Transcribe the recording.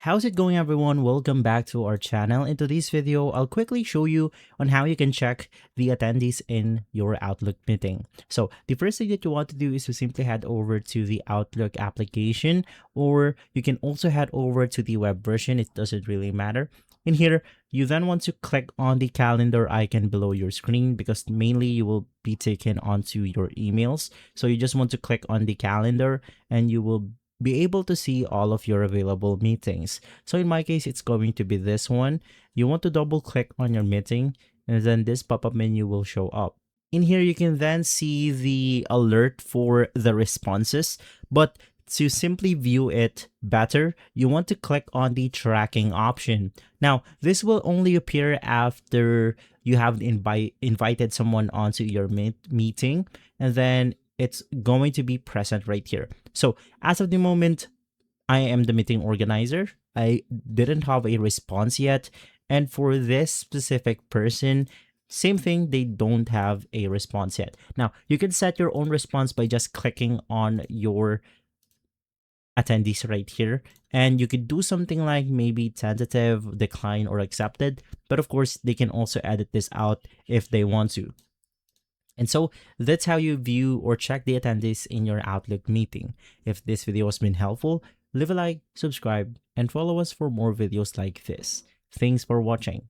How's it going, everyone? Welcome back to our channel. In today's video, I'll quickly show you on how you can check the attendees in your Outlook meeting. So the first thing that you want to do is to simply head over to the Outlook application, or you can also head over to the web version. It doesn't really matter. In here, you then want to click on the calendar icon below your screen because mainly you will be taken onto your emails. So you just want to click on the calendar and you will be able to see all of your available meetings. So in my case, it's going to be this one. You want to double click on your meeting and then this pop-up menu will show up. In here, you can then see the alert for the responses, but to simply view it better, you want to click on the tracking option. Now, this will only appear after you have invited someone onto your meeting, and then it's going to be present right here. So as of the moment, I am the meeting organizer. I didn't have a response yet. And for this specific person, same thing, they don't have a response yet. Now, you can set your own response by just clicking on your attendees right here. And you could do something like maybe tentative, decline, or accepted. But of course, they can also edit this out if they want to. And so that's how you view or check the attendees in your Outlook meeting. If this video has been helpful, leave a like, subscribe, and follow us for more videos like this. Thanks for watching.